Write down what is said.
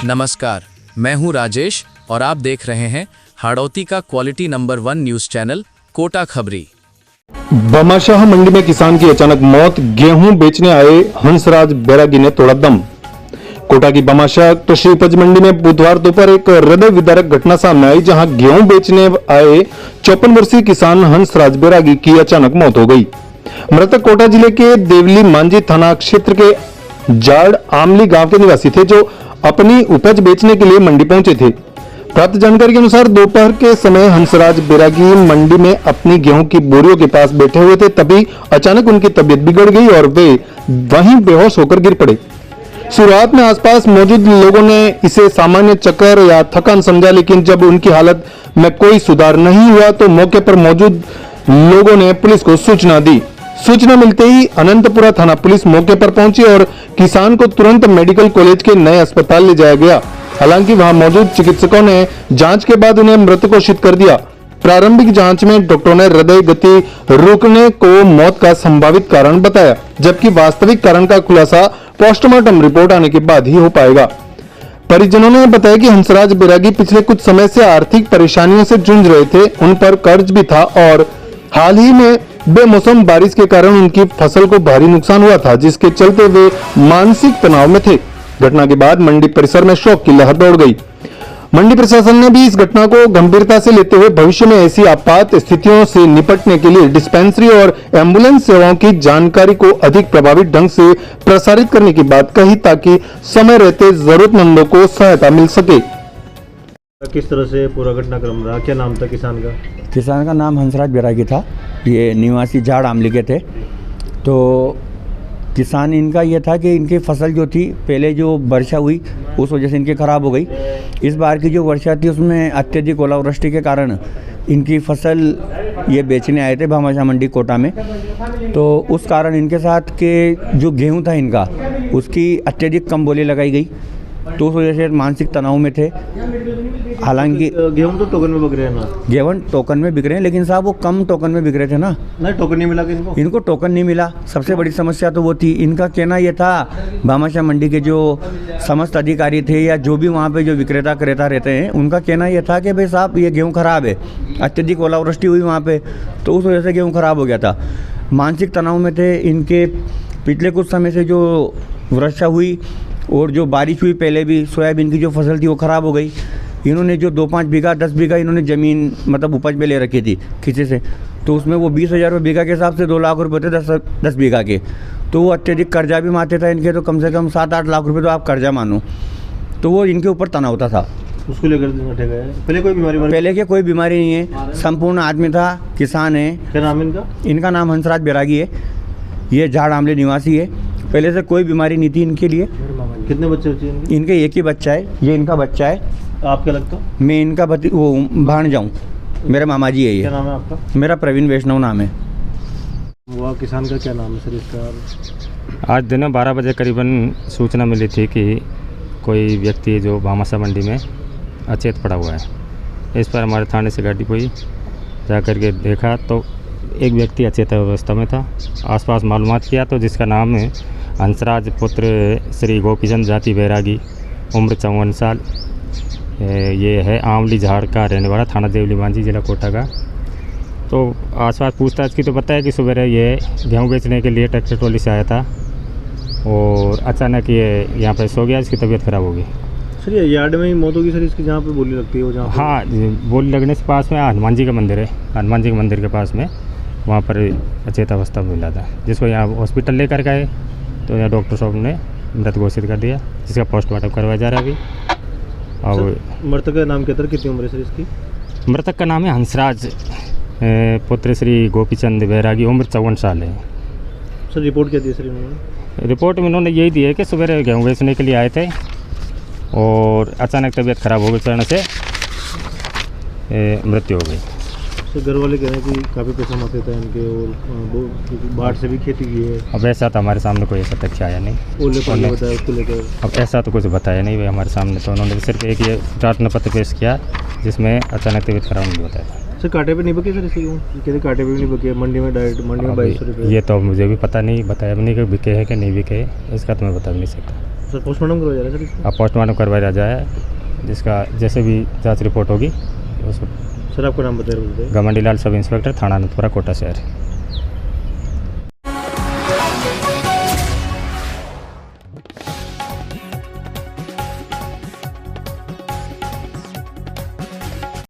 नमस्कार, मैं हूं राजेश और आप देख रहे हैं हाड़ौती का quality number 1 news channel Kota खबरी। भामाशाह मंडी में किसान की अचानक मौत, गेहूं बेचने आए हंसराज बैरागी ने तोड़ा दम। कोटा की भामाशाह कृषि उपज मंडी में बुधवार दोपहर एक हृदय विदारक घटना सामने आई, जहां गेहूं बेचने आए 54 वर्षीय किसान हंसराज बैरागी की अचानक मौत हो गई। मृतक कोटा जिले के देवली मांझी थाना क्षेत्र के जाड़ आमली गांव के निवासी थे, जो अपनी उपज बेचने के लिए मंडी पहुंचे थे। प्राप्त जानकारी के अनुसार दोपहर के समय हंसराज बैरागी मंडी में अपनी गेहूं की बोरियों के पास बैठे हुए थे, तभी अचानक उनकी तबीयत बिगड़ गई और वे वहीं बेहोश होकर गिर पड़े। शुरुआत में आसपास मौजूद लोगों ने इसे सामान्य चक्कर या थकान समझा, लेकिन जब उनकी हालत में कोई सुधार नहीं हुआ तो मौके पर मौजूद लोगों ने पुलिस को सूचना दी। सूचना मिलते ही अनंतपुरा थाना पुलिस मौके पर पहुंची और किसान को तुरंत मेडिकल कॉलेज के नए अस्पताल ले जाया गया। हालांकि वहां मौजूद चिकित्सकों ने जांच के बाद उन्हें मृत घोषित कर दिया। प्रारंभिक जांच में डॉक्टरों ने हृदय गति रुकने को मौत का संभावित कारण बताया, जबकि वास्तविक कारण का खुलासा पोस्टमार्टम रिपोर्ट आने के बाद ही हो पाएगा। परिजनों ने बताया कि हंसराज बैरागी पिछले कुछ समय से आर्थिक परेशानियों से जूझ रहे थे। उन पर कर्ज भी था और हाल ही में बेमौसम बारिश के कारण उनकी फसल को भारी नुकसान हुआ था, जिसके चलते वे मानसिक तनाव में थे। घटना के बाद मंडी परिसर में शोक की लहर दौड़ गई। मंडी प्रशासन ने भी इस घटना को गंभीरता से लेते हुए भविष्य में ऐसी आपात स्थितियों से निपटने के लिए डिस्पेंसरी और एम्बुलेंस सेवाओं की जानकारी को अधिक प्रभावी ढंग से प्रसारित करने की बात कही, ताकि समय रहते जरूरतमंदों को सहायता मिल सके। किस तरह से पूरा घटनाक्रम रहा? क्या नाम था किसान का? किसान का नाम हंसराज बैरागी था। ये निवासी झाड़ आमली के थे। तो किसान इनका ये था कि इनकी फसल जो थी, पहले जो वर्षा हुई उस वजह से इनकी ख़राब हो गई। इस बार की जो वर्षा थी उसमें अत्यधिक ओलावृष्टि के कारण इनकी फसल ये बेचने आए थे भामाशाह मंडी कोटा में। तो उस कारण इनके साथ के जो गेहूं था इनका, उसकी अत्यधिक कम बोली लगाई गई, तो उस वजह से मानसिक तनाव में थे। हालांकि गेहूं तो टोकन में बिक रहे हैं ना? गेहूं टोकन में बिक रहे हैं, लेकिन साहब वो कम टोकन में बिक रहे थे ना। नहीं, टोकन नहीं मिला इनको टोकन नहीं मिला। सबसे बड़ी समस्या तो वो थी। इनका कहना ये था, भामाशाह मंडी के जो समस्त अधिकारी थे या जो भी वहाँ पे जो विक्रेता क्रेता रहते हैं, उनका कहना ये था कि भाई साहब ये गेहूँ ख़राब है, अत्यधिक ओलावृष्टि हुई वहाँ पर, तो उस वजह से गेहूँ ख़राब हो गया था। मानसिक तनाव में थे। इनके पिछले कुछ समय से जो वर्षा हुई और जो बारिश हुई, पहले भी सोयाबीन की जो फसल थी वो ख़राब हो गई। इन्होंने जो 2-5 बीघा 10 बीघा इन्होंने ज़मीन मतलब उपज में ले रखी थी किसी से, तो उसमें वो 20,000 रुपये बीघा के हिसाब से 2 लाख रुपये थे 10 बीघा के। तो वो अत्यधिक कर्जा भी मारते था इनके, तो कम से कम 7-8 लाख रुपये तो आप कर्जा मानो। तो वो इनके ऊपर तनाव होता था। उसको लेकर पहले कोई बीमारी? पहले के कोई बीमारी नहीं है, संपूर्ण आदमी था, किसान है। क्या नाम इनका? इनका नाम हंसराज बैरागी है। ये झाड़ आमले निवासी है। पहले से कोई बीमारी नहीं थी इनके लिए। कितने बच्चे इनके? एक ही बच्चा है। ये इनका बच्चा है। आप क्या लगता? मैं इनका वो भांजा हूँ। मेरा मामा जी है ये। क्या नाम है आपका? मेरा प्रवीण वैष्णव नाम है। वो किसान का क्या नाम है सर इसका? आज दिन 12 बजे करीबन सूचना मिली थी कि कोई व्यक्ति जो भामाशाह मंडी में अचेत पड़ा हुआ है। इस पर हमारे थाने से गाड़ी हुई, जा कर के देखा तो एक व्यक्ति अचेत अवस्था में था। आसपास मालूमात किया तो जिसका नाम है हंसराज पुत्र श्री गोपीचंद जाति बैरागी, उम्र 54 साल, ये है आमली झाड़ का रहने वाला, थाना देवली मांझी, जिला कोटा का। तो आसपास पूछताछ की तो बताया कि सुबह ये गेहूं बेचने के लिए ट्रैक्टर ट्रॉली से आया था और अचानक ये यहाँ पर सो गया, इसकी तबीयत ख़राब हो गई। सर ये यार्ड में ही मौत होगी सर इसकी, जहाँ पे बोली लगती है वो? जहाँ हाँ, बोली लगने से पास में हनुमान जी का मंदिर है, हनुमान जी के मंदिर के पास में, वहाँ पर अचेत अवस्था में मिला था, जिसको यहाँ हॉस्पिटल लेकर गए तो यहाँ डॉक्टर साहब ने मृत घोषित कर दिया, जिसका पोस्टमार्टम करवाया जा रहा है अभी। और मृतक का नाम क्या था, कितनी उम्र है सर इसकी? मृतक का नाम है हंसराज पुत्र श्री गोपीचंद बैरागी, उम्र 54 साल है। सर रिपोर्ट क्या दी सर इन्होंने? रिपोर्ट में इन्होंने यही दी है कि सुबह गेहूँ बेचने के लिए आए थे और अचानक तबीयत खराब हो गई, कारण से मृत्यु हो गई। तो घर वाले कह रहे हैं कि काफ़ी पैसा मांगते थे इनके और बाढ़ से भी खेती की है। अब ऐसा तो हमारे सामने कोई ऐसा तथ्य आया नहीं। बताया उसको लेकर? अब ऐसा तो कुछ बताया नहीं भाई हमारे सामने। तो उन्होंने सिर्फ एक ये प्रार्थना पत्र पेश किया जिसमें अचानक तबीयत खराब नहीं बताया था। सर कांटे पे नहीं बके सर इसके क्यों कहते कांटे पे भी नहीं बके मंडी में डायरेक्ट मंडी में 2200 रुपये ये तो मुझे भी पता नहीं, बताया भी नहीं कि बिके है कि नहीं बिके है, इसका तो मैं बता भी नहीं सकता। सर पोस्टमार्टम करवाया जा रहा है सर इसका? अब पोस्टमार्टम करवाया जाए, जिसका जैसे भी जांच रिपोर्ट होगी उसको। सर आपका नाम बताइए। गमंडी लाल, सब इंस्पेक्टर, थाना अनंतपुरा, कोटा शहर।